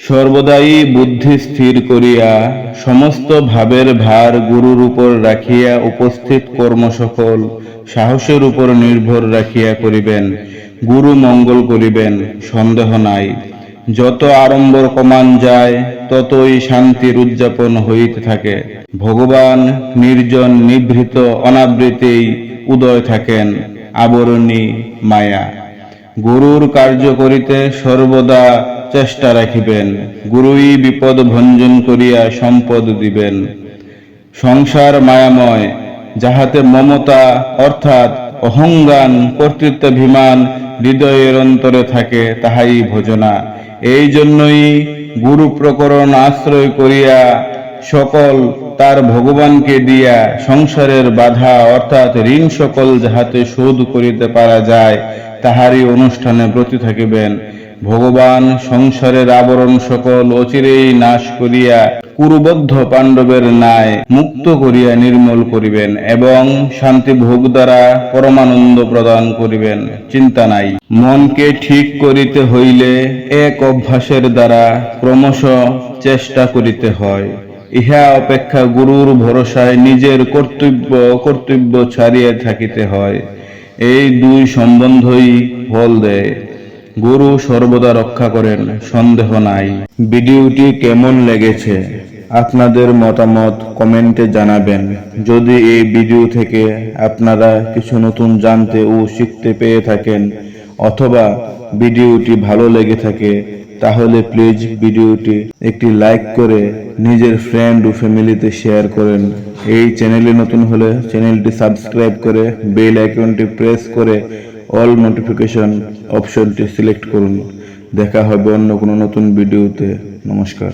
সর্বদাই বুদ্ধি স্থির করিয়া সমস্ত ভাবের ভার গুরুর উপর রাখিয়া উপস্থিত কর্ম সকল সাহসের উপর নির্ভর রাখিয়া করিবেন। গুরু মঙ্গল করিবেন, সন্দেহ নাই। যত আড়ম্বর কমান যায় ততই শান্তির উদযাপন হইতে থাকে। ভগবান নির্জন নিভৃত অনাবৃতেই উদয় থাকেন, আবরণী মায়া। গুরুর কার্য করিতে সর্বদা চেষ্টা রাখিবেন। গুরুই বিপদ ভঞ্জন করিয়া সম্পদ দিবেন। সংসার মায়াময়, যাহাতে মমতা অর্থাৎ অহংজ্ঞান কর্তৃত্বাভিমান হৃদয়ের অন্তরে থাকে, তাহাই ভজনা। এই জন্যই গুরু প্রকরণ আশ্রয় করিয়া সকল তার ভগবানকে দিয়া সংসারের বাধা অর্থাৎ ঋণ সকল যাহাতে শোধ করিতে পারা যায়, তাহারই অনুষ্ঠানে ব্রতী থাকিবেন। ভগবান সংসারের আবরণ সকল অচিরেই নাশ করিয়া কুরুবদ্ধ পাণ্ডবের ন্যায় মুক্ত করিয়া নির্মল করিবেন এবং শান্তি ভোগ দ্বারা পরমানন্দ প্রদান করিবেন। চিন্তা নাই। মনকে ঠিক করিতে হইলে এক অভ্যাসের দ্বারা ক্রমশ চেষ্টা করিতে হয়। ইহা অপেক্ষা গুরুর ভরসায় নিজের কর্তব্য ছাড়িয়া থাকিতে হয়। এই দুই সম্বন্ধই ফল দেয়। গুরু সর্বদা রক্ষা করেন, সন্দেহ নাই। ভিডিওটি কেমন লেগেছে আপনাদের মতামত কমেন্টে জানাবেন। যদি এই ভিডিও থেকে আপনারা কিছু নতুন জানতে ও শিখতে পেয়ে থাকেন অথবা ভিডিওটি ভালো লেগে থাকে, তাহলে প্লিজ ভিডিওটি একটি লাইক করে নিজের ফ্রেন্ড ও ফ্যামিলিতে শেয়ার করেন। এই চ্যানেলে নতুন হলে চ্যানেলটি সাবস্ক্রাইব করে বেল আইকনটি প্রেস করে অল নোটিফিকেশন অপশনটি সিলেক্ট করুন। দেখা হবে অন্য কোনো নতুন ভিডিওতে। নমস্কার।